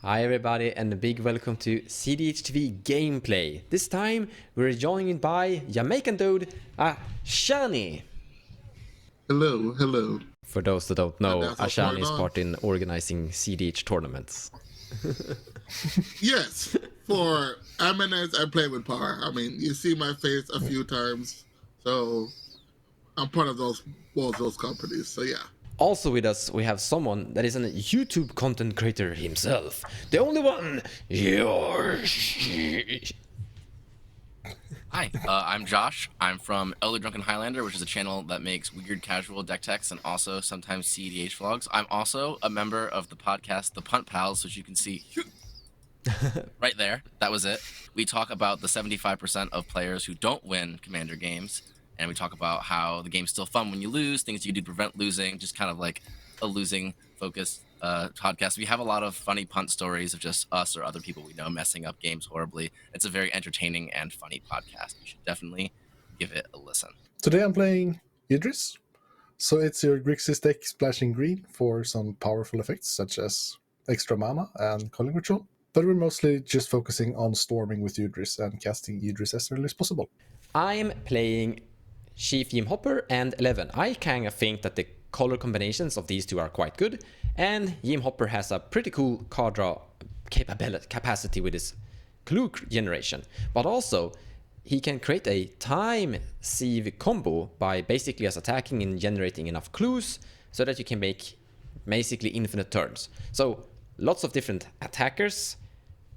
Hi everybody and a big welcome to cEDH TV gameplay. This time we're joined by Jamaican dude, Ashani. Hello, hello. For those that don't know, That's what's Ashani going is on. part in organizing cEDH tournaments. Yes, for eminence, I play with power. I mean, you see my face a few times, so I'm part of both those companies. So yeah. Also with us we have someone that is a YouTube content creator himself. The only one, yours. Hi, I'm Josh. I'm from Elder Drunken Highlander, which is a channel that makes weird casual deck techs and also sometimes cEDH vlogs. I'm also a member of the podcast, the PALPS, which you can see right there. That was it. We talk about the 75% of players who don't win Commander games, and we talk about how the game's still fun when you lose, things you do to prevent losing, just kind of like a losing focused podcast. We have a lot of funny punt stories of just us or other people we know messing up games horribly. It's a very entertaining and funny podcast. You should definitely give it a listen. Today I'm playing Yidris. So it's your Grixis deck splashing green for some powerful effects such as extra mana and calling ritual. But we're mostly just focusing on storming with Yidris and casting Yidris as early as possible. I'm playing Chief Jim Hopper and 11. I kind of think that the color combinations of these two are quite good, and Jim Hopper has a pretty cool card draw capacity with his clue generation, but also he can create a time sieve combo by basically just attacking and generating enough clues so that you can make basically infinite turns. So lots of different attackers,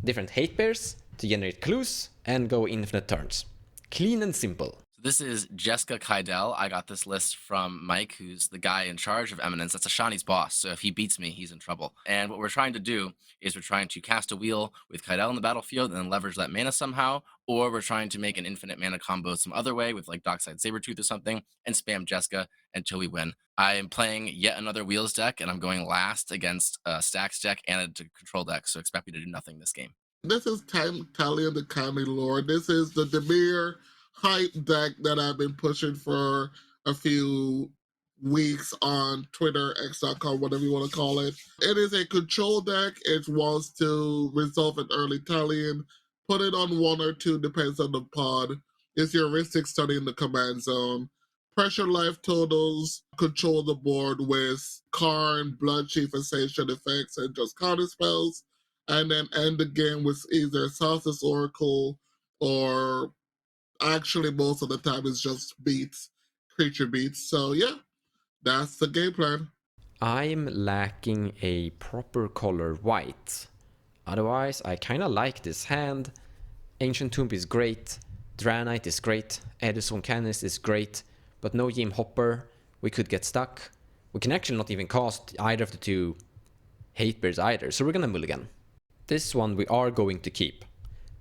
different hate bears to generate clues and go infinite turns. Clean and simple. This is Jeska Kydele. I got this list from Mike, who's the guy in charge of Eminence. That's Ashani's boss, so if he beats me, he's in trouble. And what we're trying to do is we're trying to cast a wheel with Kydele in the battlefield and then leverage that mana somehow, or we're trying to make an infinite mana combo some other way with like Dockside Sabertooth or something and spam Jeska until we win. I am playing yet another wheels deck, and I'm going last against a Stacks deck and a control deck, so expect me to do nothing this game. This is Talion the Kindly Lord. This is the Demir hype deck that I've been pushing for a few weeks on Twitter, X.com, whatever you want to call it. It is a control deck. It wants to resolve an early Talion, put it on one or two, depends on the pod. It's heuristic study in the command zone. Pressure life totals, control the board with Karn, Blood Chief Ascension effects, and just counter spells, and then end the game with either Sauce's Oracle or actually most of the time it's just beats, creature beats. So yeah, that's the game plan. I'm lacking a proper color white. Otherwise, I kinda like this hand. Ancient Tomb is great, Draenite is great, Edison Canis is great, but no Jim Hopper. We could get stuck. We can actually not even cast either of the two hate bears either, so we're gonna mulligan. This one we are going to keep.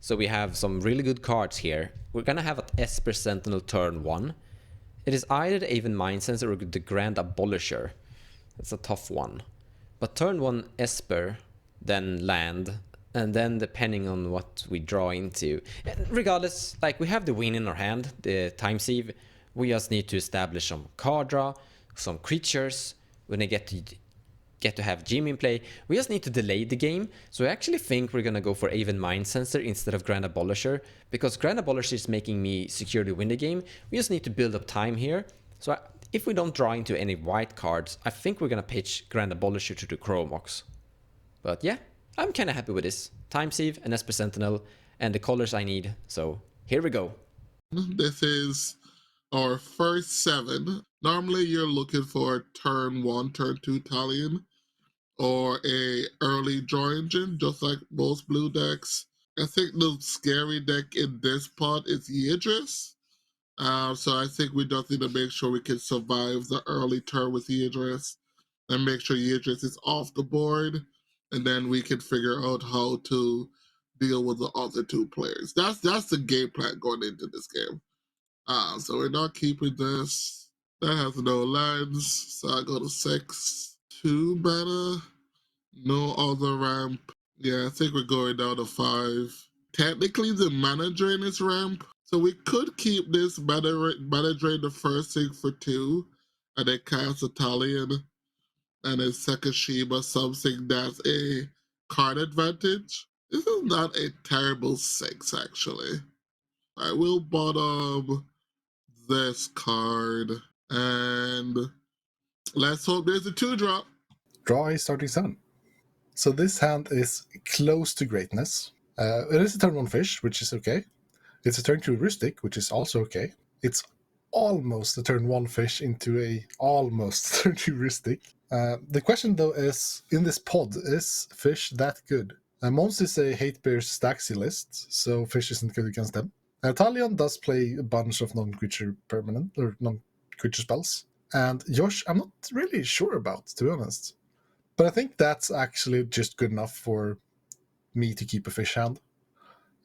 So we have some really good cards here. We're gonna have an Esper Sentinel turn 1. It is either the Aven Mind Sensor or the Grand Abolisher. It's a tough one. But turn 1 Esper, then land, and then depending on what we draw into. Regardless, like we have the win in our hand, the time sieve. We just need to establish some card draw, some creatures. When I get to have Jim in play, we just need to delay the game. So I actually think we're gonna go for Aven Mind Sensor instead of Grand Abolisher, because Grand Abolisher is making me securely win the game. We just need to build up time here. So if we don't draw into any white cards, I think we're gonna pitch Grand Abolisher to the Chromox. But yeah, I'm kinda happy with this. Time Sieve, an Esper Sentinel, and the colors I need. So here we go. This is our first 7. Normally you're looking for turn 1, turn 2 Talion, or a early draw engine, just like most blue decks. I think the scary deck in this pot is Yidris. So I think we just need to make sure we can survive the early turn with Yidris and make sure Yidris is off the board, and then we can figure out how to deal with the other two players. That's the game plan going into this game. So we're not keeping this. That has no lands, so I go to 6. 2 mana. No other ramp. Yeah, I think we're going down to 5. Technically, the mana drain is ramp, so we could keep this mana drain the first thing for 2, and then cast Italian, and then second Shima, something that's a card advantage. This is not a terrible 6, actually. I will bottom this card, and let's hope there's a 2-drop. Draw a starting 7. So this hand is close to greatness. It is a turn 1 fish, which is okay. It's a turn 2 rustic, which is also okay. It's almost a turn 1 fish into a almost turn 2 rustic. The question though is, in this pod, is fish that good? Mons is a hate bears staxy list, so fish isn't good against them. Talion does play a bunch of non-creature permanent or non-creature spells. And Josh, I'm not really sure about, to be honest. But I think that's actually just good enough for me to keep a fish hand.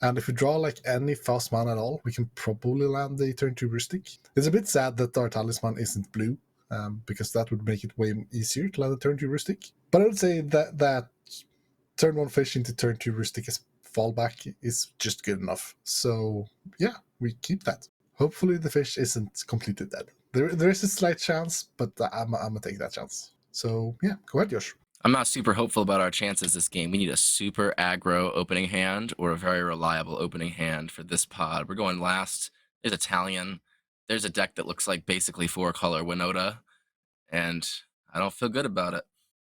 And if we draw like any fast mana at all, we can probably land a turn 2 rustic. It's a bit sad that our talisman isn't blue, because that would make it way easier to land a turn 2 rustic. But I would say that turn 1 fish into turn 2 rustic as fallback is just good enough. So yeah, we keep that. Hopefully the fish isn't completely dead. There is a slight chance, but I'm gonna take that chance. So yeah, go ahead, Josh. I'm not super hopeful about our chances this game. We need a super aggro opening hand or a very reliable opening hand for this pod. We're going last. There's a Talion. There's a deck that looks like basically 4-color Winota, and I don't feel good about it.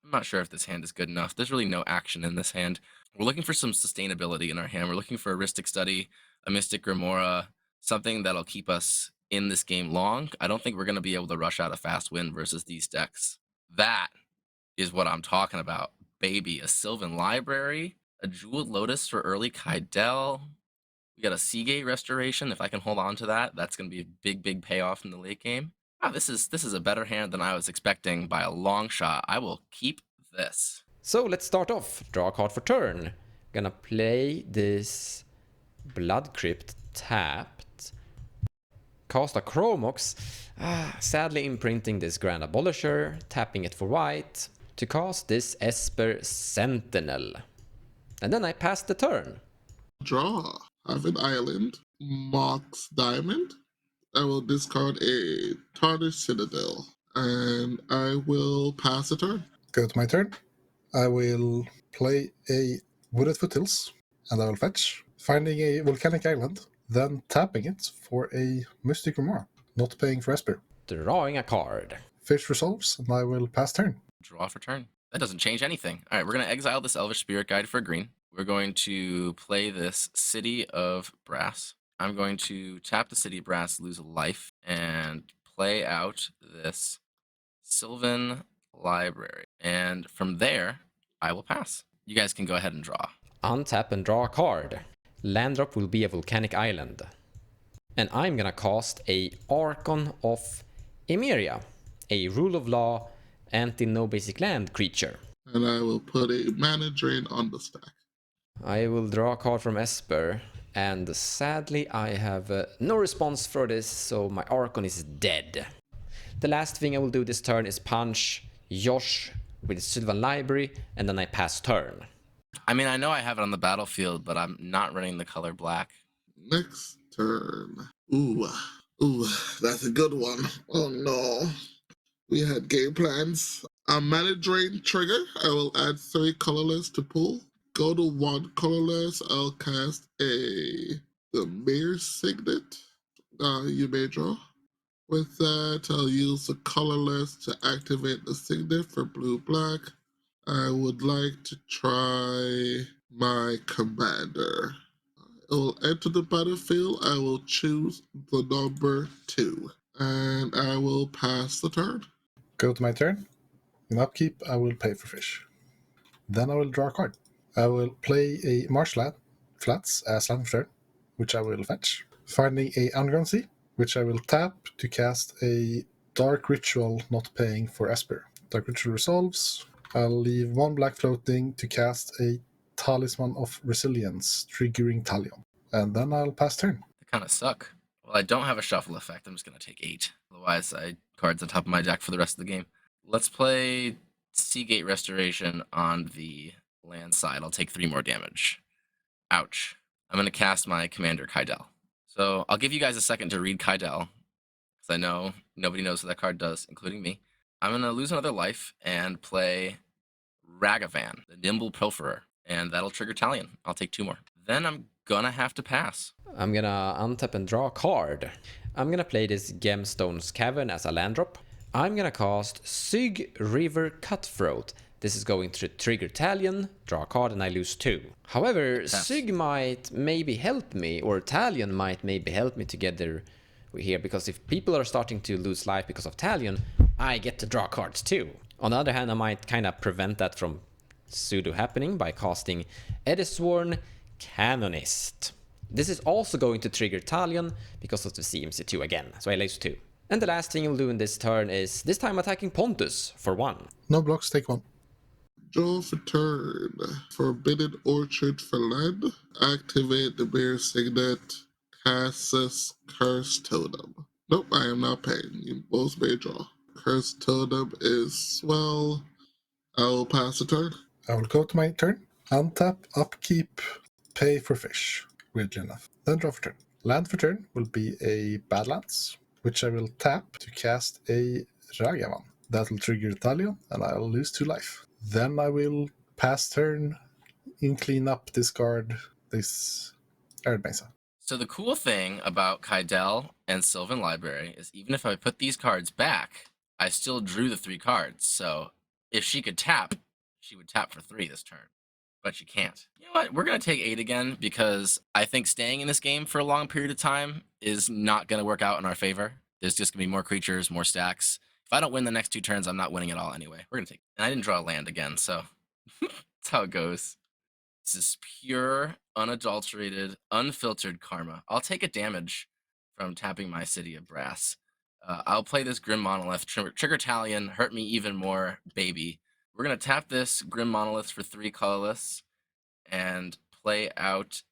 I'm not sure if this hand is good enough. There's really no action in this hand. We're looking for some sustainability in our hand. We're looking for a Ristic Study, a Mystic Remora, something that'll keep us in this game long. I don't think we're going to be able to rush out a fast win versus these decks. That is what I'm talking about, baby. A Sylvan Library, a Jeweled Lotus for early Kydele. We got a Seagate Restoration. If I can hold on to that, that's going to be a big, big payoff in the late game. Wow, this is a better hand than I was expecting by a long shot. I will keep this. So let's start off. Draw a card for turn. Gonna play this Blood Crypt tapped. Cast a Chromox. Sadly imprinting this Grand Abolisher. Tapping it for white. To cast this Esper Sentinel. And then I pass the turn. Draw. Have an island. Mox Diamond. I will discard a Tartar Citadel. And I will pass the turn. Go to my turn. I will play a Wooded Foothills, and I will fetch, finding a volcanic island, then tapping it for a Mystic Remora, not paying for Esper. Drawing a card. Fish resolves, and I will pass turn. Draw for turn. That doesn't change anything. All right, we're going to exile this Elvish Spirit Guide for a green. We're going to play this City of Brass. I'm going to tap the City of Brass, lose a life, and play out this Sylvan Library. And from there, I will pass. You guys can go ahead and draw. Untap and draw a card. Land drop will be a volcanic island. And I'm gonna cast a Archon of Emeria, a rule of law, anti-no basic land creature. And I will put a Mana Drain on the stack. I will draw a card from Esper, and sadly I have no response for this, so my Archon is dead. The last thing I will do this turn is punch Josh with Sylvan Library, and then I pass turn. I mean, I know I have it on the battlefield, but I'm not running the color black. Next turn. Ooh, that's a good one. Oh no. We had game plans. A Mana Drain trigger. I will add 3 colorless to pool. Go to 1 colorless. I'll cast the Mirror Signet. You may draw. With that, I'll use the colorless to activate the signet for blue-black. I would like to try my commander. It will enter the battlefield. I will choose the number 2. And I will pass the turn. Go to my turn. In upkeep, I will pay for fish. Then I will draw a card. I will play a Marshland Flats as land for turn, which I will fetch. Finding a Underground Sea, which I will tap to cast a Dark Ritual, not paying for Esper. Dark Ritual resolves. I'll leave 1 black floating to cast a Talisman of Resilience, triggering Talion. And then I'll pass turn. They kind of suck. Well, I don't have a shuffle effect. I'm just going to take 8. Otherwise, I cards on top of my deck for the rest of the game. Let's play Seagate Restoration on the land side. I'll take 3 more damage. Ouch. I'm going to cast my commander, Kydele. So I'll give you guys a second to read Kydele, because I know nobody knows what that card does, including me. I'm going to lose another life and play Ragavan, the Nimble Pilferer. and that'll trigger Talion. I'll take 2 more. Then I'm gonna have to pass. I'm gonna untap and draw a card. I'm gonna play this Gemstone's Cavern as a land drop. I'm gonna cast Sig River Cutthroat. This is going to trigger Talion, draw a card, and I lose 2. However, Yes. Sig might maybe help me, or Talion might maybe help me together here, because if people are starting to lose life because of Talion, I get to draw cards too. On the other hand, I might kind of prevent that from pseudo happening by casting Edisworn Canonist. This is also going to trigger Talion because of the CMC2 again, so I lose 2. And the last thing you'll do in this turn is this time attacking Pontus for 1. No blocks, take 1. Draw for turn. Forbidden Orchard for land. Activate the Bear Signet. Cassus Curse Totem. Nope, I am not paying. You both may draw. Curse Totem is, well, I will pass the turn. I will go to my turn. Untap, upkeep, pay for fish. Weirdly enough. Then draw for turn. Land for turn will be a Badlands, which I will tap to cast a Ragavan. That will trigger Talion, and I'll lose 2 life. Then I will pass turn and clean up, discard this Arid Mesa. So the cool thing about Kydele and Sylvan Library is even if I put these cards back, I still drew the 3 cards. So if she could tap, she would tap for 3 this turn. But she can't. You know what? We're going to take 8 again because I think staying in this game for a long period of time is not going to work out in our favor. There's just going to be more creatures, more stacks. If I don't win the next 2 turns, I'm not winning at all anyway. We're going to take... And I didn't draw a land again, so that's how it goes. This is pure, unadulterated, unfiltered karma. I'll take a damage from tapping my City of Brass. I'll play this Grim Monolith, trigger Talion, hurt me even more, baby. We're going to tap this Grim Monolith for 3 colorless and play out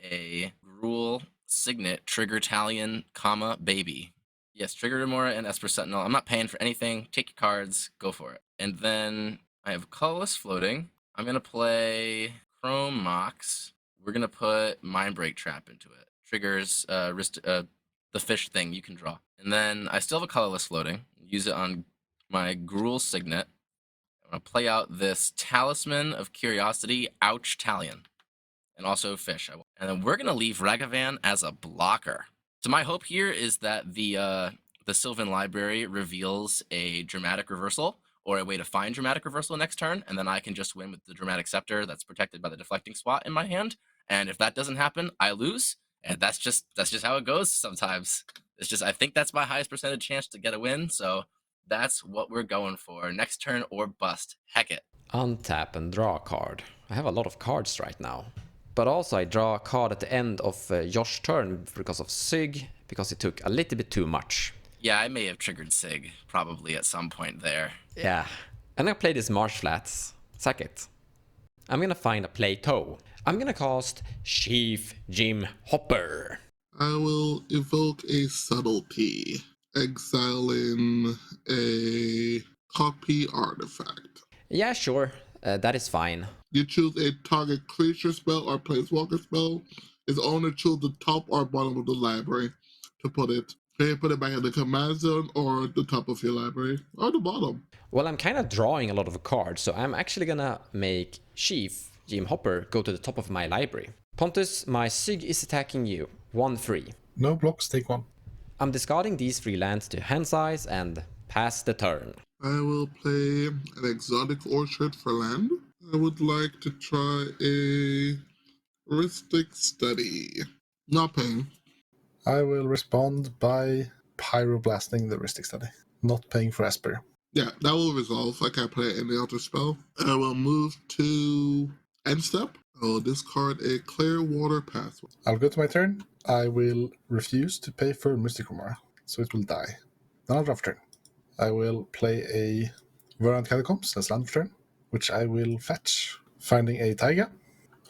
a Gruul Signet, trigger Talion, comma, baby. Yes, trigger Remora and Esper Sentinel. I'm not paying for anything. Take your cards, go for it. And then I have colorless floating. I'm going to play Chrome Mox. We're going to put Mindbreak Trap into it. Triggers the fish thing you can draw. And then I still have a colorless floating. Use it on my Gruul Signet. I'm going to play out this Talisman of Curiosity, ouch, Talion. And also fish. And then we're going to leave Ragavan as a blocker. So my hope here is that the Sylvan Library reveals a dramatic reversal or a way to find dramatic reversal next turn, and then I can just win with the dramatic scepter that's protected by the deflecting spot in my hand. And if that doesn't happen, I lose. And that's just how it goes sometimes. It's just I think that's my highest percentage chance to get a win. So that's what we're going for. Next turn or bust. Heck it. Untap and draw a card. I have a lot of cards right now. But also I draw a card at the end of Josh's turn because of Sig, because it took a little bit too much. Yeah, I may have triggered Sig probably at some point there. Yeah. And I play this Marsh Flats. Suck it. I'm gonna find a plateau. I'm gonna cast Chief Jim Hopper. I will evoke a Subtlety, exiling a copy artifact. Yeah, sure. That is fine. You choose a target creature spell or planeswalker spell. It's only choose the top or bottom of the library to put it. You can put it back in the command zone or the top of your library or the bottom. Well, I'm kind of drawing a lot of cards, so I'm actually gonna make Chief Jim Hopper go to the top of my library. Pontus, my Sig is attacking you. 1-3. No blocks, take 1. I'm discarding these 3 lands to hand size and pass the turn. I will play an exotic orchard for land. I would like to try a Ristic Study. Not paying. I will respond by pyroblasting the Ristic Study. Not paying for Esper. Yeah, that will resolve. I can't play any other spell. I will move to end step. I will discard a Clearwater Pathway. I'll go to my turn. I will refuse to pay for Mystic Remora, so it will die. Then I'll draw for turn. I will play a Verdant Catacombs as land for turn, which I will fetch. Finding a Taiga.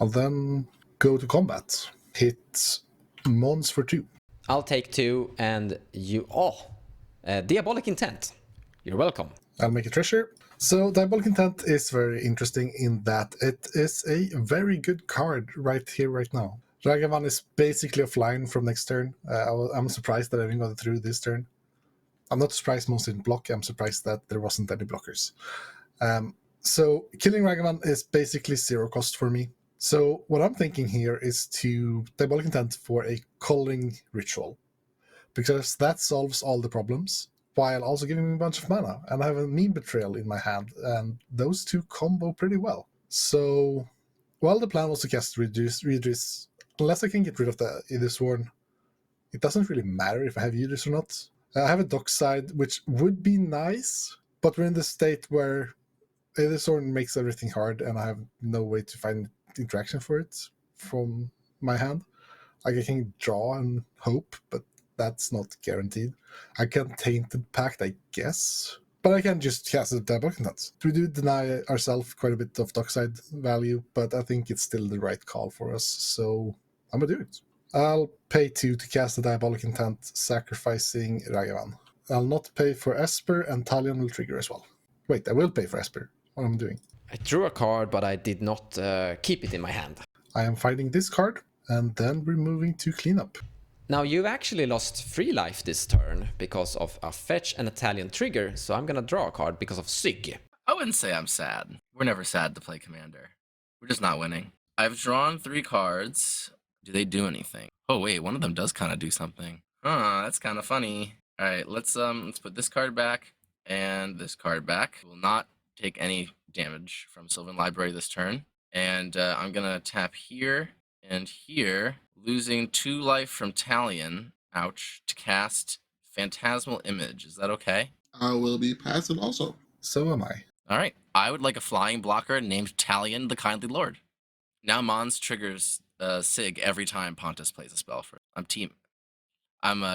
I'll then go to combat. Hit Mons for 2. I'll take 2 and you... Diabolic Intent. You're welcome. I'll make a treasure. So Diabolic Intent is very interesting in that it is a very good card right here, right now. Ragavan is basically offline from next turn. I'm surprised that I even got it through this turn. I'm not surprised most didn't block. I'm surprised that there wasn't any blockers. So killing Ragavan is basically 0 cost for me. So what I'm thinking here is to Diabolic Intent for a Culling Ritual, because that solves all the problems, while also giving me a bunch of mana, and I have a Meme Betrayal in my hand, and those two combo pretty well. So, while the plan was to cast Yidris, unless I can get rid of the Aethersworn, it doesn't really matter if I have Yidris or not. I have a Dockside, which would be nice, but we're in the state where Aethersworn makes everything hard, and I have no way to find interaction for it from my hand. Like, I can draw and hope, but that's not guaranteed. I can Tainted Pact, I guess, but I can just cast a Diabolic Intent. We do deny ourselves quite a bit of Dockside value, but I think it's still the right call for us, so I'm gonna do it. I'll pay 2 to cast a Diabolic Intent, sacrificing Ragavan. I'll not pay for Esper, and Talion will trigger as well. Wait, I will pay for Esper. What am I doing? I drew a card, but I did not keep it in my hand. I am finding this card, and then we're moving to cleanup. Now you've actually lost 3 life this turn because of a fetch and Italian trigger, so I'm gonna draw a card because of Sig. I wouldn't say I'm sad. We're never sad to play Commander. We're just not winning. I've drawn 3 cards. Do they do anything? Oh wait, one of them does kind of do something. Huh, that's kind of funny. All right, let's put this card back and this card back. Will not take any damage from Sylvan Library this turn. And I'm gonna tap here and here, losing 2 life from Talion, ouch, to cast Phantasmal Image. Is that okay? I will be passive also. So am I. All right, I would like a flying blocker named Talion the Kindly Lord. Now Mons triggers Sig every time Pontus plays a spell for it. I'm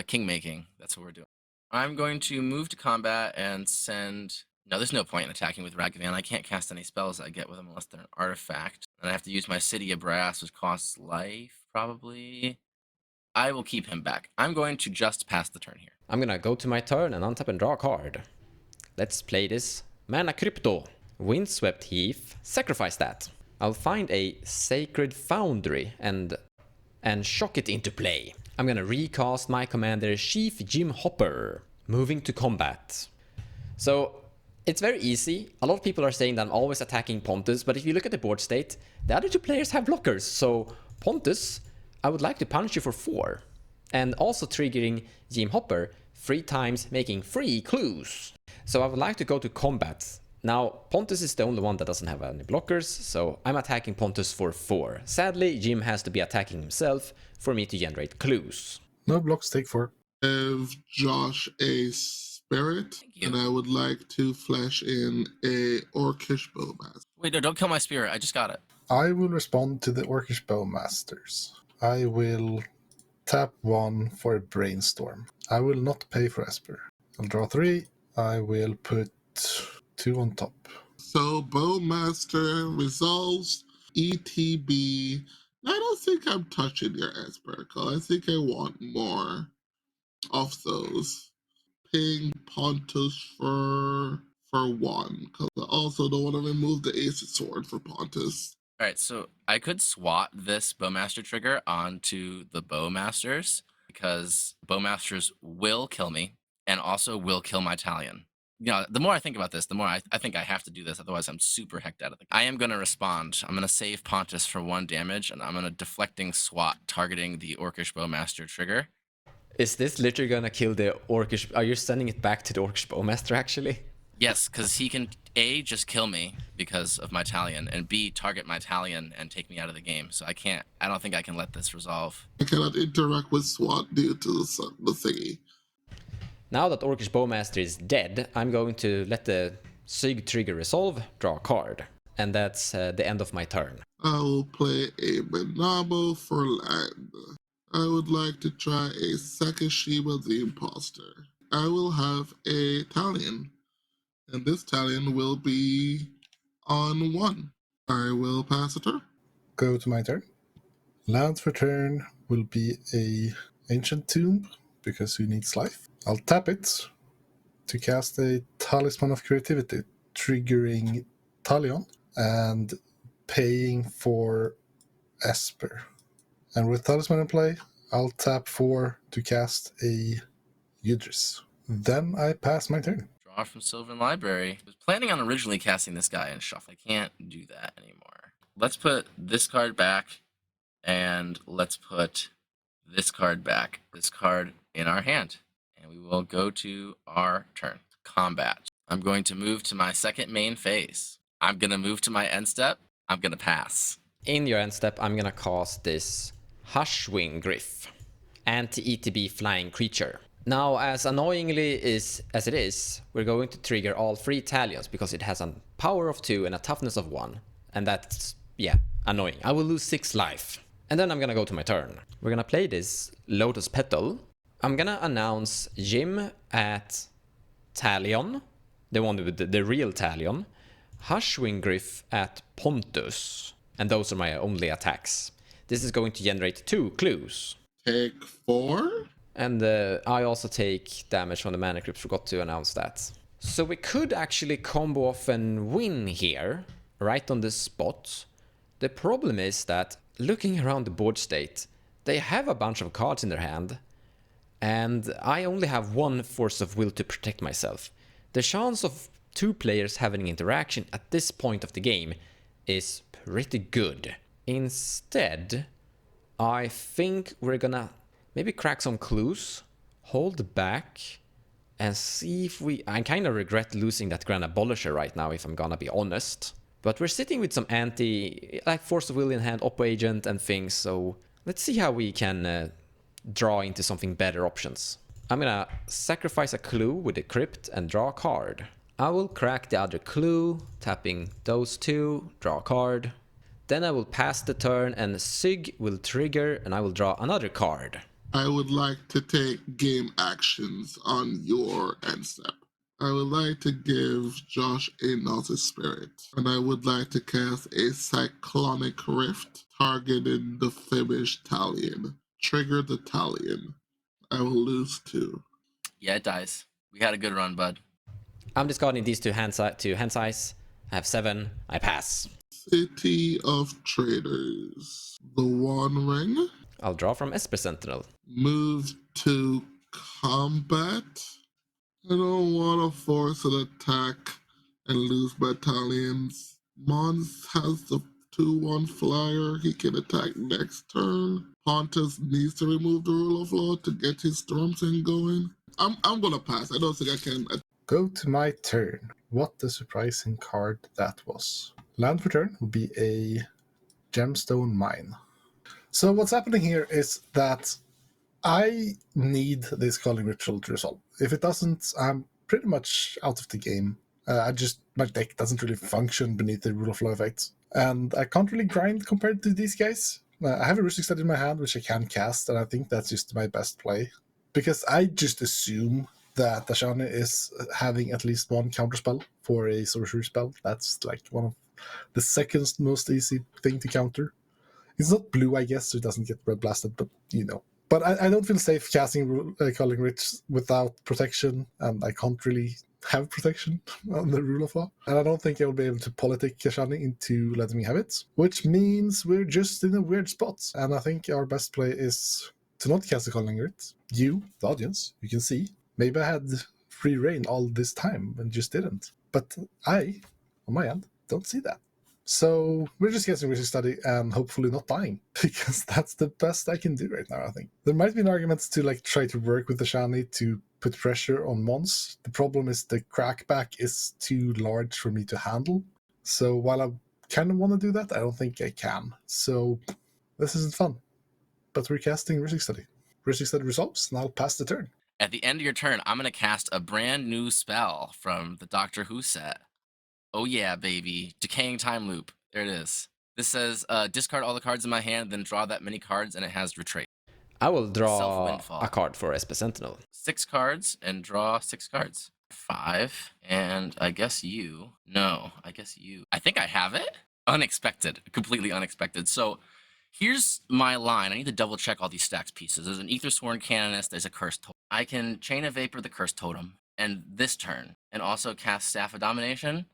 king making. That's what we're doing. I'm going to move to combat and send... No, there's no point in attacking with Ragavan. I can't cast any spells I get with them unless they're an artifact. And I have to use my City of Brass, which costs life, probably. I will keep him back. I'm going to just pass the turn here. I'm gonna go to my turn and untap and draw a card. Let's play this. Mana Crypto. Windswept Heath. Sacrifice that. I'll find a Sacred Foundry and shock it into play. I'm gonna recast my commander Chief Jim Hopper. Moving to combat. So it's very easy. A lot of people are saying that I'm always attacking Pontus, but if you look at the board state, the other 2 players have blockers. So Pontus, I would like to punish you for 4. And also triggering Jim Hopper 3 times, making 3 clues. So I would like to go to combat. Now, Pontus is the only one that doesn't have any blockers, so I'm attacking Pontus for 4. Sadly, Jim has to be attacking himself for me to generate clues. No blocks, take 4. Give Josh a spirit, and I would like to flash in a Orcish Bowmaster. Wait, no, don't kill my spirit. I just got it. I will respond to the Orcish Bowmasters. I will tap 1 for a Brainstorm. I will not pay for Esper. I'll draw 3. I will put 2 on top. So Bowmaster resolves ETB. I don't think I'm touching your Esper. I think I want more of those. Ping Pontus for 1, because I also don't want to remove the Ace of Sword for Pontus. All right, so I could swap this Bowmaster trigger onto the Bowmasters because Bowmasters will kill me and also will kill my Talion. You know, the more I think about this, the more I think I have to do this. Otherwise, I'm super hecked out of the game. I am going to respond. I'm going to save Pontus for 1 damage, and I'm going to deflecting swat targeting the Orcish Bowmaster trigger. Is this literally gonna kill the Orcish? Are you sending it back to the Orcish Bowmaster actually? Yes, because he can A, just kill me because of my Talion, and B, target my Talion and take me out of the game. So I don't think I can let this resolve. I cannot interact with SWAT due to the thingy. Now that Orcish Bowmaster is dead, I'm going to let the Sig trigger resolve, draw a card. And that's the end of my turn. I will play a Manabo for land. I would like to try a Sakashima the Imposter. I will have a Talion, and this Talion will be on 1. I will pass a turn. Go to my turn. Land for turn will be a Ancient Tomb, because who needs life? I'll tap it to cast a Talisman of Creativity, triggering Talion and paying for Esper. And with Talisman in play, I'll tap 4 to cast a Yidris. Then I pass my turn. Draw from Sylvan Library. I was planning on originally casting this guy in shuffle. I can't do that anymore. Let's put this card back, and let's put this card back. This card in our hand. And we will go to our turn. Combat. I'm going to move to my second main phase. I'm going to move to my end step. I'm going to pass. In your end step, I'm gonna cast this Hushwing Griff, anti-ETB flying creature. Now, as annoyingly as it is, we're going to trigger all 3 Talions because it has a power of 2 and a toughness of 1. And that's, yeah, annoying. I will lose 6 life. And then I'm gonna go to my turn. We're gonna play this Lotus Petal. I'm gonna announce Jim at Talion, the one with the real Talion. Hushwing Griff at Pontus. And those are my only attacks. This is going to generate 2 clues. Take 4. And I also take damage from the Mana Crypt, forgot to announce that. So we could actually combo off and win here, right on the spot. The problem is that, looking around the board state, they have a bunch of cards in their hand, and I only have 1 Force of Will to protect myself. The chance of 2 players having an interaction at this point of the game is pretty good. Instead, I think we're gonna maybe crack some clues, hold back, and see if we... I kind of regret losing that Grand Abolisher right now, if I'm gonna be honest. But we're sitting with some like Force of Will in hand, Oppo Agent and things, so let's see how we can draw into something better options. I'm gonna sacrifice a clue with the Crypt and draw a card. I will crack the other clue, tapping those 2, draw a card. Then I will pass the turn and Sig will trigger and I will draw another card. I would like to take game actions on your end step. I would like to give Josh a Naughty Spirit, and I would like to cast a Cyclonic Rift targeting the Fibish Talion. Trigger the Talion. I will lose 2. Yeah, it dies. We had a good run, bud. I'm discarding these 2 hand size. I have 7. I pass. City of Traders. The One Ring. I'll draw from Esper Sentinel. Move to combat. I don't want to force an attack and lose battalions. Mons has the 2/1 flyer. He can attack next turn. Pontus needs to remove the Rule of Law to get his Storm Thing going. I'm gonna pass. I don't think I can. Go to my turn. What a surprising card that was. Land for turn will be a Gemstone Mine. So what's happening here is that I need this Calling Ritual to resolve. If it doesn't, I'm pretty much out of the game. My deck doesn't really function beneath the Rule of Law effects. And I can't really grind compared to these guys. I have a Rustic Study in my hand, which I can cast, and I think that's just my best play. Because I just assume that Ashani is having at least 1 counterspell for a sorcery spell. That's like one of the second most easy thing to counter. It's not blue, I guess, so it doesn't get red blasted, but you know. But I don't feel safe casting Calling Rich without protection, and I can't really have protection on the Rule of Law. And I don't think I will be able to politic Kashani into letting me have it, which means we're just in a weird spot. And I think our best play is to not cast the Calling Rich. You, the audience, you can see, maybe I had free reign all this time and just didn't. But I, on my end, don't see that. So we're just getting Rustic Study and hopefully not dying, because that's the best I can do right now, I think. There might be an argument to try to work with the Shani to put pressure on Mons. The problem is the crackback is too large for me to handle. So while I kind of want to do that, I don't think I can. So this isn't fun. But we're casting Rustic Study. Rustic Study resolves, and I'll pass the turn. At the end of your turn, I'm going to cast a brand new spell from the Doctor Who set. Oh yeah, baby. Decaying Time Loop. There it is. This says, discard all the cards in my hand, then draw that many cards, and it has retrace. I will draw Self-Windfall. a card for Esper Sentinel. 6 cards, and draw 6 cards. 5, and I guess you. No, I guess you. I think I have it. Unexpected. Completely unexpected. So here's my line. I need to double check all these stacks pieces. There's an Aethersworn Canonist. There's a Cursed Totem. I can Chain of Vapor the Cursed Totem, and this turn, and also cast Staff of Domination.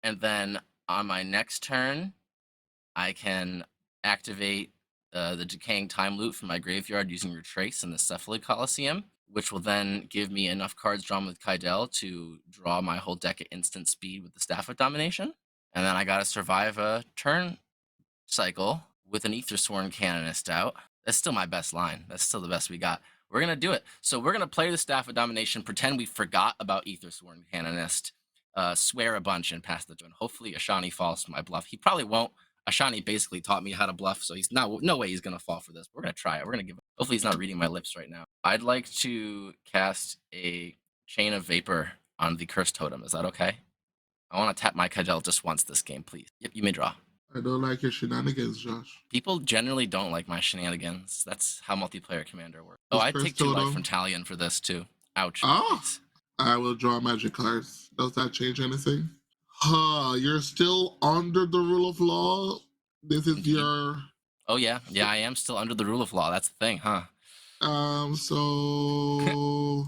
And then on my next turn, I can activate the Decaying Time Loop from my graveyard using Retrace in the Cephaly Coliseum. which will then give me enough cards drawn with Kydele to draw my whole deck at instant speed with the Staff of Domination. And then I gotta survive a turn cycle with an Aethersworn Canonist out. That's still my best line. That's still the best we got. We're gonna do it. So we're gonna play the Staff of Domination, pretend we forgot about Aethersworn Canonist, swear a bunch, and pass the turn. Hopefully Ashani falls for my bluff. He probably won't. Ashani basically taught me how to bluff, so he's no way he's gonna fall for this. We're gonna try it. We're gonna give it. Hopefully he's not reading my lips right now. I'd like to cast a Chain of Vapor on the Cursed Totem. Is that okay? I want to tap my Kydele just once this game, please. Yep, you may draw. I don't like your shenanigans, Josh. People generally don't like my shenanigans. That's how multiplayer Commander works. Oh, I take 2 life from Talion for this too. Ouch. Ah, I will draw magic cards. Does that change anything? You're still under the rule of law. This is your. Oh yeah, I am still under the rule of law. That's the thing, huh? So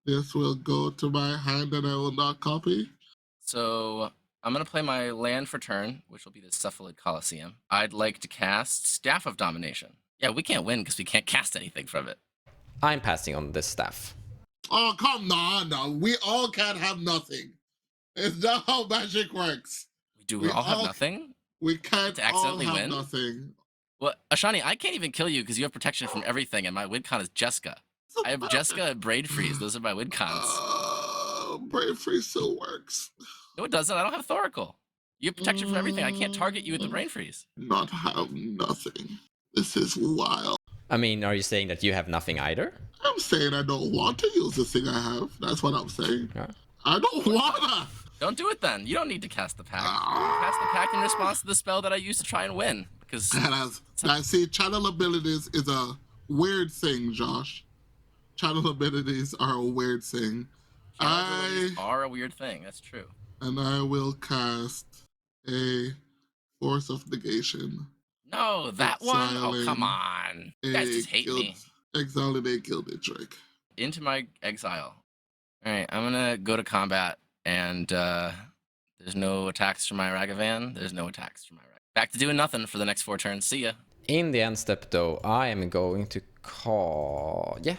this will go to my hand and I will not copy. So I'm gonna play my land for turn, which will be the Cephalid Coliseum. I'd like to cast Staff of Domination. Yeah, we can't win because we can't cast anything from it. I'm passing on this staff. Oh, come on now. We all can't have nothing. It's not how magic works. We all have nothing? We can't to accidentally all have win? Nothing. Well, Ashani, I can't even kill you because you have protection from everything, and my win con is Jeska. I have Jeska and Braid Freeze. Those are my win cons. Braid Freeze still works. No, it doesn't. I don't have Thoracle. You have protection from everything. I can't target you with the Brain Freeze. Not have nothing. This is wild. I mean, are you saying that you have nothing either? I'm saying I don't want to use the thing I have. That's what I'm saying. Yeah. I don't wanna. Don't do it then. You don't need to cast the pack. Cast the pack in response to the spell that I used to try and win. Because I see channel abilities is a weird thing, Josh. Channel abilities are a weird thing. Are a weird thing. That's true. And I will cast a Force of Negation. No, that one? Oh, come on. You guys just hate me. Exiling a Gilded Drake. Into my exile. All right, I'm going to go to combat, and there's no attacks from my Ragavan. There's no attacks from my Ragavan. Back to doing nothing for the next 4 turns. See ya. In the end step, though, I am going to call... Yeah,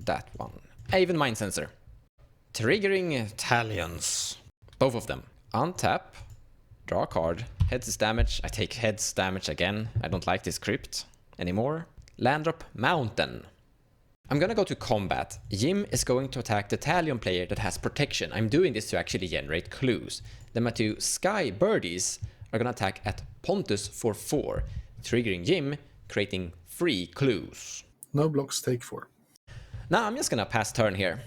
that one. Haven Mind Sensor. Triggering Talions. Both of them. Untap. Draw a card. Heads is damage. I take heads damage again. I don't like this crypt anymore. Land drop Mountain. I'm gonna go to combat. Jim is going to attack the Talion player that has protection. I'm doing this to actually generate clues. Then my 2 Sky Birdies are gonna attack at Pontus for 4. Triggering Jim, creating 3 clues. No blocks, take 4. Now I'm just gonna pass turn here.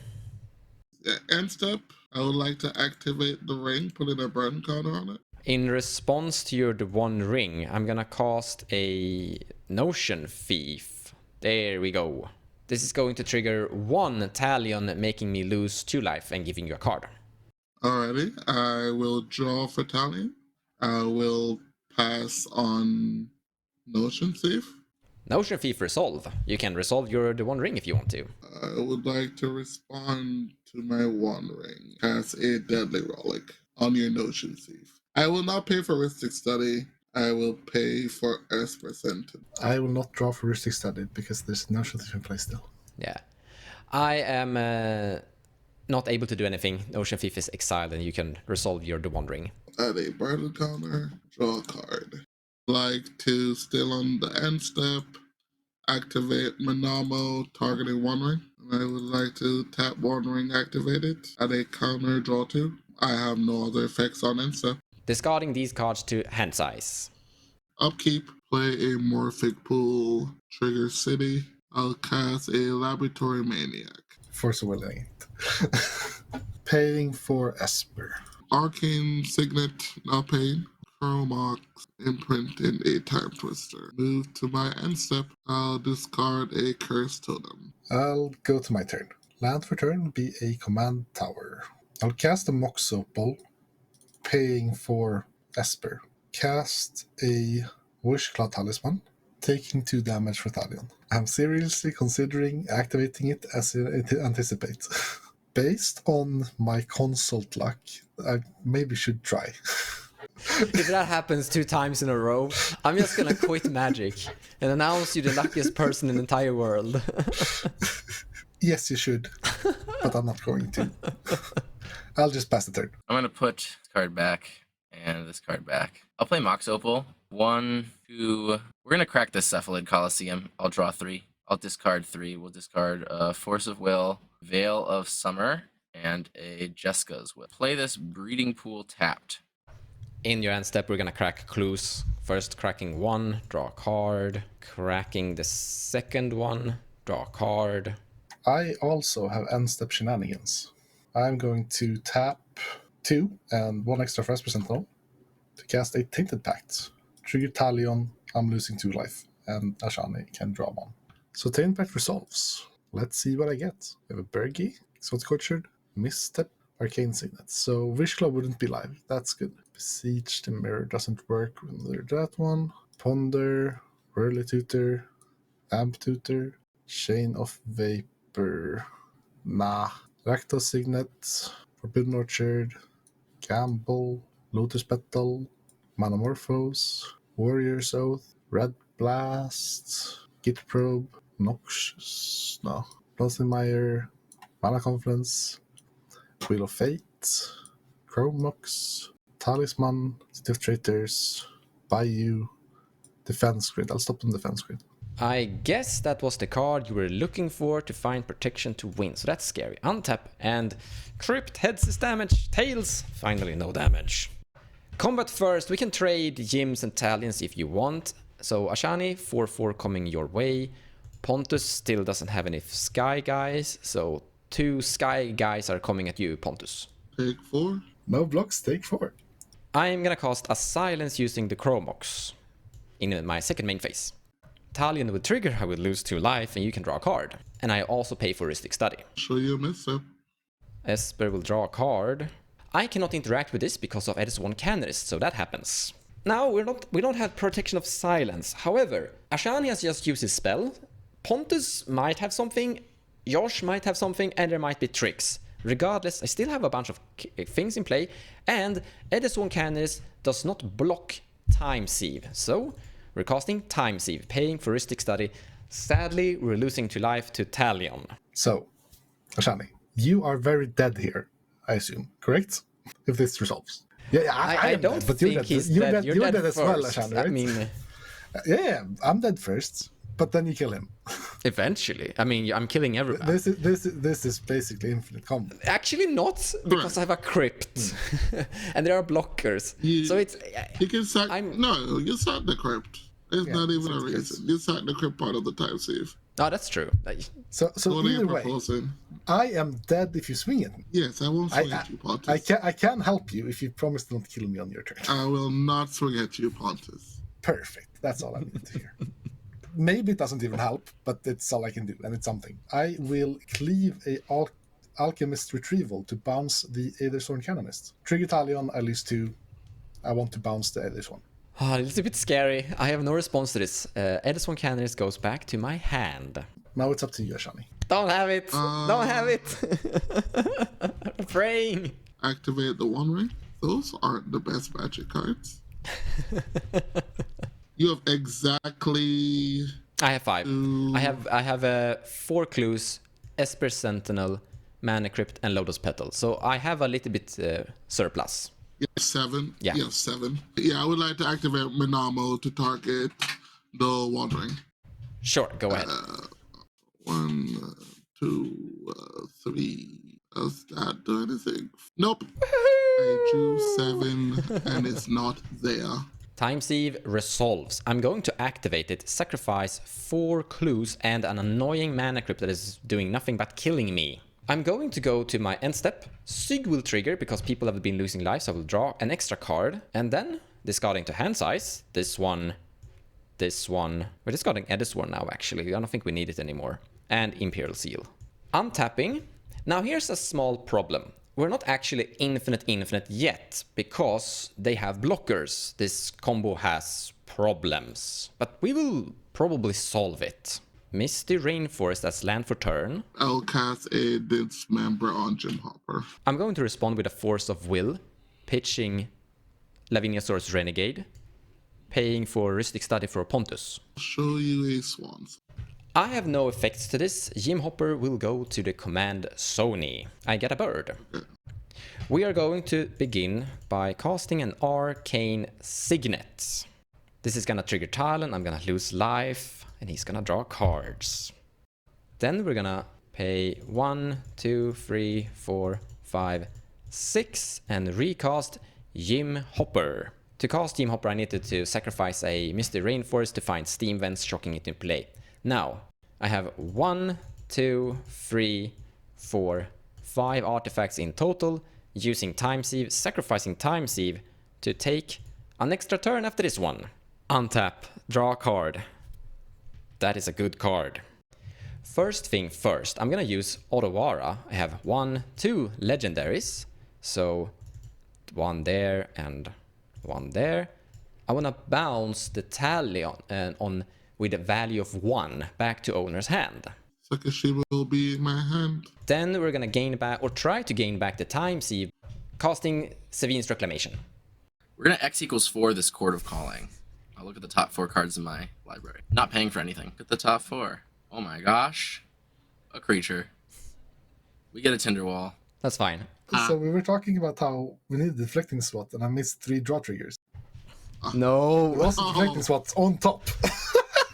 End step, I would like to activate the ring, put in a burn counter on it. In response to your one ring, I'm gonna cast a Notion Thief. There we go. This is going to trigger 1 Talion, making me lose 2 life and giving you a card. Alrighty, I will draw for Talion. I will pass on Notion Thief. Notion Thief resolve. You can resolve your the one ring if you want to. I would like to respond to my 1 ring. Cast a Deadly Relic on your Notion Thief. I will not pay for Rhystic Study. I will pay for Esper Sentence. I will not draw for Rhystic Study because there's no Thief in play still. Yeah. I am not able to do anything. Notion Thief is exiled and you can resolve your the one ring. Add a burden counter, draw a card. Like to still on the end step, activate Manamo targeting 1 ring. And I would like to tap 1 ring, activate it. Add a counter, draw 2. I have no other effects on end step. Discarding these cards to hand size. Upkeep, play a Morphic Pool, trigger City. I'll cast a Laboratory Maniac. Force of Will it. Paying for Esper. Arcane Signet, not paying. Chromox, imprint in a Time Twister. Move to my end step. I'll discard a Cursed Totem. I'll go to my turn. Land for turn be a command tower. I'll cast a Mox Opal, paying for Esper. Cast a Wishclaw Talisman, taking 2 damage for Talion. I'm seriously considering activating it as it anticipates. Based on my consult luck, I maybe should try. If that happens 2 times in a row, I'm just gonna quit Magic and announce you the luckiest person in the entire world. Yes, you should, but I'm not going to. I'll just pass the turn. I'm gonna put this card back and this card back. I'll play Mox Opal. 1, 2. We're gonna crack this Cephalid Coliseum. I'll draw 3. I'll discard 3. We'll discard Force of Will, Veil of Summer, and a Jeska's Will. Play this Breeding Pool tapped. In your end step, we're gonna crack clues. First cracking 1, draw a card. Cracking the second one, draw a card. I also have end step shenanigans. I'm going to tap 2 and 1 extra for Esper Sentinel to cast a Tainted Pact. Trigger Talion, I'm losing 2 life, and Ashani can draw 1. So Tainted Pact resolves. Let's see what I get. We have a Bergie, Exotic Orchard, Misstep, Arcane Signet. So Wish Club wouldn't be live. That's good. Besiege the Mirror doesn't work under that one. Ponder, Whirly Tutor, Amp Tutor, Chain of Vapor. Nah. Rakdos Signet, Forbidden Orchard, Gamble, Lotus Petal, Manamorphose, Warrior's Oath, Red Blast, Git Probe, Noxious, no, Blossomeyer, Mana Confluence, Wheel of Fate, Chromux, Talisman, Stiff Traitors, Bayou, Defense Grid. I'll stop on Defense Grid. I guess that was the card you were looking for to find protection to win, so that's scary. Untap and Crypt heads is damage, Tails, finally no damage. Combat first, we can trade Gyms and Talions if you want. So Ashani, 4/4 coming your way. Pontus still doesn't have any Sky Guys, so 2 Sky Guys are coming at you, Pontus. Take 4. No blocks, take 4. I'm gonna cast a Silence using the Chromox in my second main phase. Talion will trigger, I will lose 2 life, and you can draw a card. And I also pay for Ristic Study. Show you a misstep. Esper will draw a card. I cannot interact with this because of Edison Canarist, so that happens. Now we don't have protection of silence. However, Ashani has just used his spell. Pontus might have something, Josh might have something, and there might be tricks. Regardless, I still have a bunch of things in play, and Edison Canarist does not block Time Sieve. So we're casting Time Sieve, paying for Ristic Study. Sadly, we're losing 2 life to Talion. So, Ashani, you are very dead here, I assume, correct? If this resolves. Yeah, I am don't dead, but you're think dead. he's You're dead. dead. You're dead as well, first. Ashani, right? I mean, yeah, I'm dead first, but then you kill him. eventually. I mean, I'm killing everyone. This is basically infinite combo. Actually not, because I have a Crypt. And there are blockers. So it's... You can sack. I'm- No, you sack the crypt. It's Yeah, not even a so it's- reason. You sack the crypt part of the time save. Oh, that's true. So What are you either way, proposing? I am dead if you swing at me. Yes, I won't swing at you, Pontus. I can help you if you promise to not kill me on your turn. I will not swing at you, Pontus. Perfect. That's all I need to hear. Maybe it doesn't even help, but it's all I can do, and it's something. I will cleave a Alchemist Retrieval to bounce the Aetherstone Canonist. Trigger Talion, I lose 2. I want to bounce the Aetherstone. Oh, it's a bit scary. I have no response to this. Edison Canarist goes back to my hand. Now it's up to you, Ashani. Don't have it. Don't have it. I'm praying. Activate the One Ring. Those aren't the best magic cards. You have exactly... I have 5. I have 4 clues, Esper Sentinel, Mana Crypt, and Lotus Petal. So I have a little bit surplus. You have 7. Yeah. You have 7. Yeah, I would like to activate Minamo to target the One Ring. Sure, go ahead. 1, 2, 3. Does that do anything? Nope. I drew 7 and it's not there. Time Sieve resolves. I'm going to activate it, sacrifice 4 clues and an annoying Mana Crypt that is doing nothing but killing me. I'm going to go to my end step. Sig will trigger because people have been losing lives. I will draw an extra card and then discarding to hand size. This one. We're discarding Edis one now actually. I don't think we need it anymore. And Imperial Seal. Untapping. Now here's a small problem. We're not actually infinite yet because they have blockers. This combo has problems, but we will probably solve it. Misty Rainforest as land for turn. I'll cast a Dismember on Jim Hopper. I'm going to respond with a Force of Will, pitching Laviniasaurus Renegade, paying for Ristic Study for Pontus. Show you a Swans. I have no effects to this. Jim Hopper will go to the command Sony. I get a bird. We are going to begin by casting an Arcane Signet. This is gonna trigger Talion, I'm gonna lose life, and he's gonna draw cards. Then we're gonna pay 1, 2, 3, 4, 5, 6 and recast Jim Hopper. To cast Jim Hopper I needed to sacrifice a Misty Rainforest to find Steam Vents, shocking it in play. Now, I have 1, 2, 3, 4, 5 artifacts in total, using Time Sieve, sacrificing Time Sieve to take an extra turn after this one. Untap, draw a card. That is a good card. First thing first, I'm gonna use Otawara. I have 1, 2 legendaries. So, 1 there and 1 there. I wanna bounce the Talion on with a value of 1 back to owner's hand. Sakushi will be in my hand. Then we're gonna gain back, or try to gain back the Time Sieve, casting Sevin's Reclamation. We're gonna X equals 4 this Court of Calling. I'll look at the top 4 cards in my library. Not paying for anything. Look at the top 4. Oh my gosh. A creature. We get a Tinderwall. That's fine. So we were talking about how we need a deflecting swat, and I missed 3 draw triggers. No. There was a deflecting swat on top.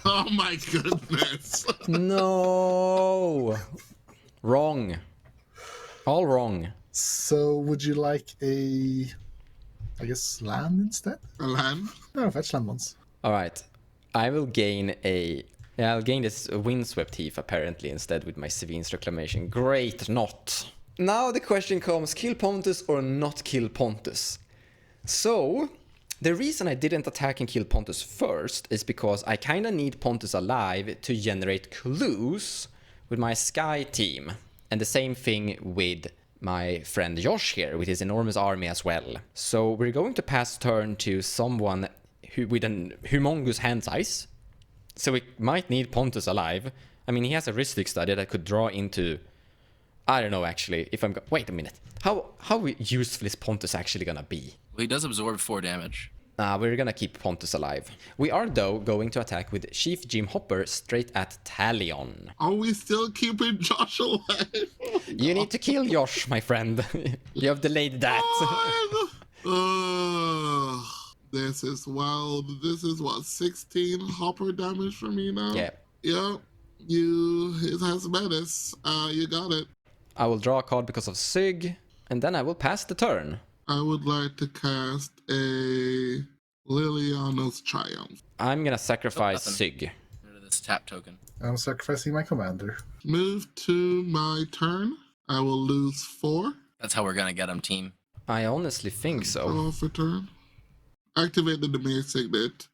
Oh my goodness. No. Wrong. All wrong. So would you like a, I guess, land instead? A land? No, fetch land once. All right. I will gain I'll gain this Windswept Heath apparently instead with my Sevin's Reclamation. Great, not. Now the question comes, kill Pontus or not kill Pontus? So, the reason I didn't attack and kill Pontus first is because I kinda need Pontus alive to generate clues with my Sky team. And the same thing with my friend Josh here with his enormous army as well. So we're going to pass turn to someone with an humongous hand size. So we might need Pontus alive. I mean, he has a Rhystic Study that could draw into... I don't know, actually, if I'm... Wait a minute. How useful is Pontus actually gonna be? Well, he does absorb 4 damage. We're gonna keep Pontus alive. We are, though, going to attack with Chief Jim Hopper straight at Talion. Are we still keeping Josh alive? You need to kill Josh, my friend. You have delayed that. This is wild. This is what, 16 Hopper damage for me now? Yeah. Yep. It has menace. You got it. I will draw a card because of Sig, and then I will pass the turn. I would like to cast a Liliana's Triumph. I'm gonna sacrifice nothing. Sig. Get rid of this tap token. I'm sacrificing my commander. Move to my turn. I will lose 4. That's how we're gonna get him, team. I honestly think so. Draw for turn. Activate the Demir Signet.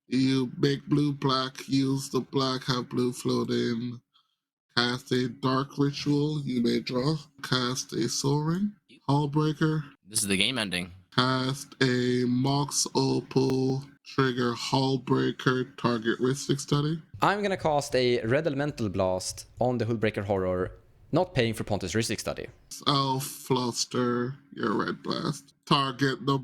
You make blue-black, use the black, have blue float in. Cast a Dark Ritual, you may draw. Cast a Soul Ring. Hullbreaker. This is the game ending. Cast a Mox Opal. Trigger Hullbreaker, target Rhystic Study. I'm gonna cast a Red Elemental Blast on the Hullbreaker Horror, not paying for Pontus' Rhystic Study. I'll fluster your Red Blast. Target the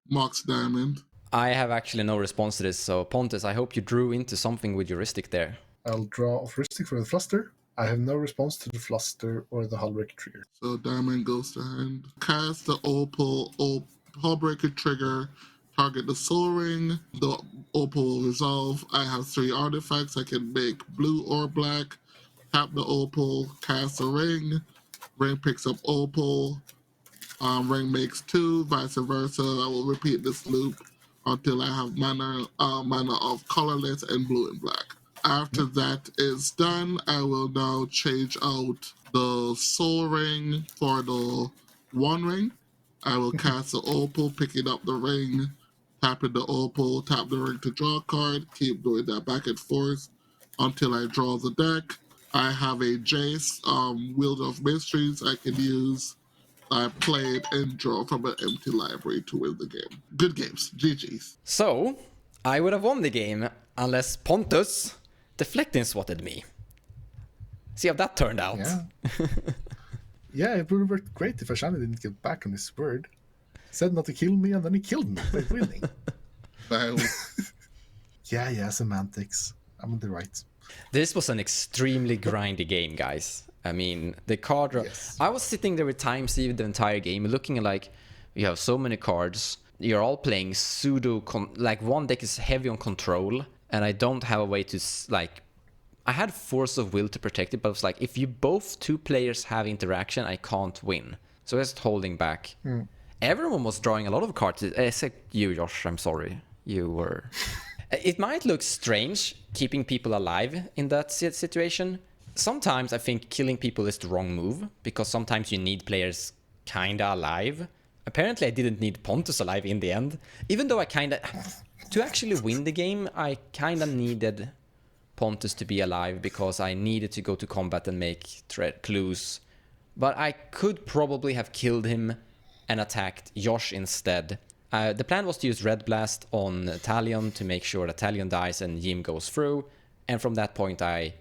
Mox Diamond. I have actually no response to this, so Pontus, I hope you drew into something with your Rhystic there. I'll draw off Rhystic for the Fluster. I have no response to the Fluster or the Hullbreaker trigger. So Diamond goes to hand. Cast the Opal Hullbreaker trigger. Target the Soul Ring. The Opal will resolve. I have 3 artifacts. I can make blue or black. Tap the Opal. Cast a ring. Ring picks up Opal. Ring makes 2. Vice versa. I will repeat this loop until I have mana of colorless and blue and black. After that is done, I will now change out the Soul Ring for the 1 ring. I will cast the Opal, picking up the ring, tapping the Opal, tap the ring to draw a card, keep doing that back and forth until I draw the deck. I have a Jace, Wielder of Mysteries I can use. I play it and draw from an empty library to win the game. Good games. GG's. So, I would have won the game unless Pontus deflecting swatted me. See how that turned out. Yeah. Yeah, it would have worked great if Ashani didn't get back on his word. Said not to kill me, and then he killed me by winning. Wow. Yeah, semantics. I'm on the right. This was an extremely grindy game, guys. I mean, the card... Yes. I was sitting there with time Steve the entire game, looking at like, you have so many cards. You're all playing like one deck is heavy on control, and I don't have a way to like... I had force of will to protect it, but it was like, if you both two players have interaction, I can't win. So I was holding back. Everyone was drawing a lot of cards, except you, Josh. I'm sorry. You were... It might look strange keeping people alive in that situation. Sometimes I think killing people is the wrong move, because sometimes you need players kinda alive. Apparently I didn't need Pontus alive in the end. Even though I kinda... To actually win the game, I kinda needed Pontus to be alive, because I needed to go to combat and make clues. But I could probably have killed him and attacked Josh instead. The plan was to use Red Blast on Talion to make sure that Talion dies and Jim goes through. And from that point I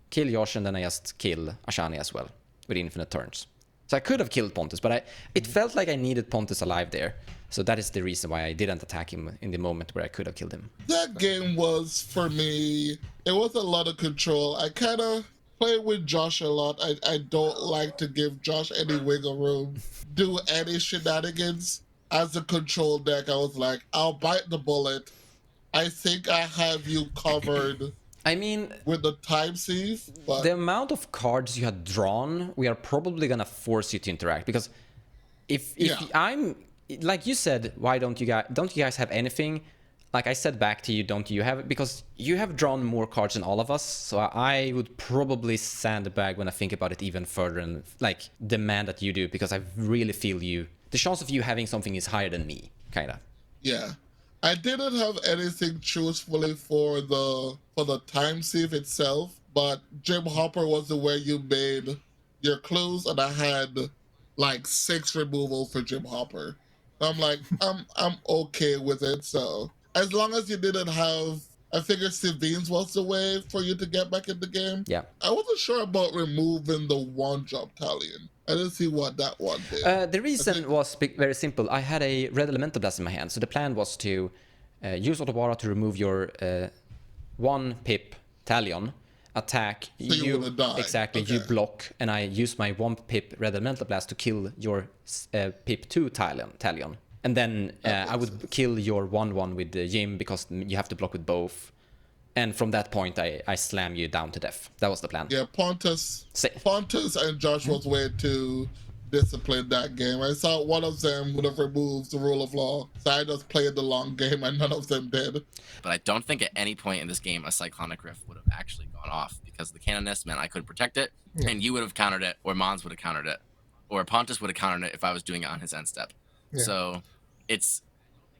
kill Josh, and then I just kill Ashani as well with infinite turns. So I could have killed Pontus, but it felt like I needed Pontus alive there. So that is the reason why I didn't attack him in the moment where I could have killed him. That game was, for me, it was a lot of control. I kind of played with Josh a lot. I don't like to give Josh any wiggle room, do any shenanigans. As a control deck, I was like, I'll bite the bullet. I think I have you covered. I mean, with the time sieve, but the amount of cards you had drawn, we are probably gonna force you to interact, because if I'm like you said, why don't you guys have anything? Like I said back to you, don't you have it? Because you have drawn more cards than all of us, so I would probably sandbag when I think about it even further and like demand that you do, because I really feel you. The chance of you having something is higher than me, kinda. Yeah. I didn't have anything truthfully for the time sieve itself, but Jim Hopper was the way you made your clues, and I had like 6 removals for Jim Hopper. I'm like, I'm okay with it. So as long as you didn't have, I figured Savines was the way for you to get back in the game. Yeah. I wasn't sure about removing the one drop Talion. I didn't see what that one did. The reason was very simple. I had a red elemental blast in my hand, so the plan was to use Otawara to remove your 1 pip Talion, attack So you would've died. Exactly, Okay. you block, and I use my 1 pip red elemental blast to kill your pip 2 Talion. And then I would kill your 1/1 with Jim, because you have to block with both. And from that point, I slam you down to death. That was the plan. Yeah, Pontus and Josh was way too disciplined that game. I saw one of them would have removed the rule of law, so I just played the long game, and none of them did. But I don't think at any point in this game a Cyclonic Rift would have actually gone off, because the Canonist meant I couldn't protect it, and you would have countered it, or Mons would have countered it, or Pontus would have countered it if I was doing it on his end step. Yeah. So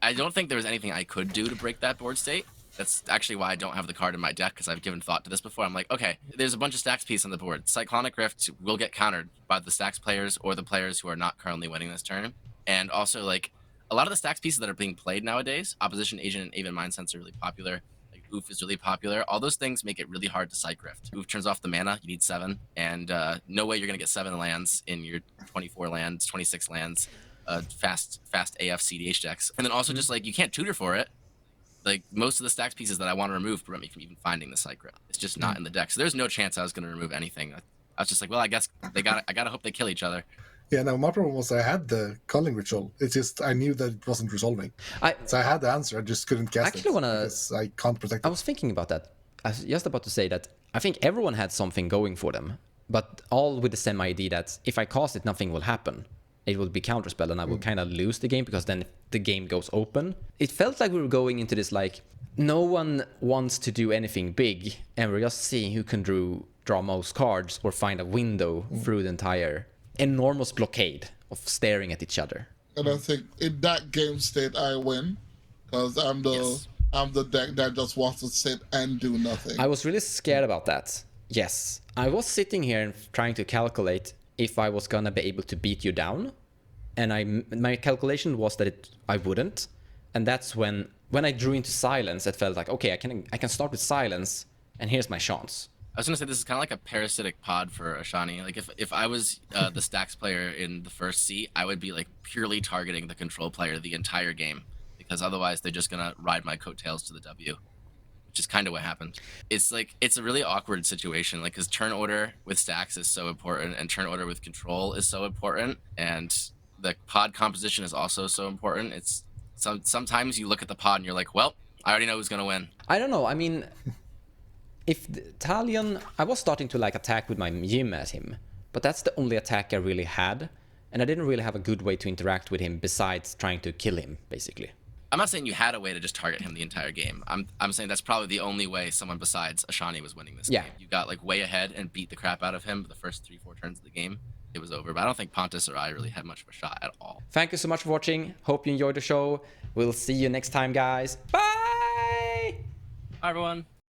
I don't think there was anything I could do to break that board state. That's actually why I don't have the card in my deck, because I've given thought to this before. I'm like, okay, there's a bunch of stacks piece on the board. Cyclonic Rift will get countered by the stacks players or the players who are not currently winning this turn. And also, like, a lot of the stacks pieces that are being played nowadays, Opposition Agent and Aven Mind Sense are really popular. Like, Oof is really popular. All those things make it really hard to Cyc Rift. Oof turns off the mana. You need 7. And no way you're going to get 7 lands in your 24 lands, 26 lands, fast AF cEDH decks. And then also just, like, you can't tutor for it. Like, most of the stacks pieces that I want to remove prevent me from even finding the Cyc Rift. It's just not in the deck. So there's no chance I was going to remove anything. I was just like, well, I guess I gotta hope they kill each other. Yeah, no, my problem was I had the calling ritual. It's just I knew that it wasn't resolving. So I had the answer, I just couldn't guess Actually it. Because I can't protect it. I was thinking about that. I was just about to say that I think everyone had something going for them, but all with the same idea that if I cast it, nothing will happen. It will be counterspell, and I will kind of lose the game, because then the game goes open. It felt like we were going into this like, no one wants to do anything big, and we're just seeing who can draw most cards or find a window through the entire enormous blockade of staring at each other. And I think in that game state, I win, because I'm the deck that just wants to sit and do nothing. I was really scared about that. Yes, I was sitting here and trying to calculate if I was gonna be able to beat you down, and my calculation was that I wouldn't, and that's when I drew into silence, it felt like, okay, I can start with silence, and here's my chance. I was gonna say this is kind of like a parasitic pod for Ashani. Like if I was the stacks player in the first seat, I would be like purely targeting the control player the entire game, because otherwise they're just gonna ride my coattails to the W. which is kind of what happened. It's like, it's a really awkward situation, like, because turn order with stacks is so important, and turn order with control is so important, and the pod composition is also so important. It's sometimes you look at the pod and you're like, well, I already know who's gonna win. I don't know. I mean, if Talion, I was starting to like attack with my Yim at him, but that's the only attack I really had, and I didn't really have a good way to interact with him besides trying to kill him, basically. I'm not saying you had a way to just target him the entire game. I'm saying that's probably the only way someone besides Ashani was winning this game. You got like way ahead and beat the crap out of him the first 3-4 turns of the game. It was over. But I don't think Pontus or I really had much of a shot at all. Thank you so much for watching. Hope you enjoyed the show. We'll see you next time, guys. Bye! Hi, everyone.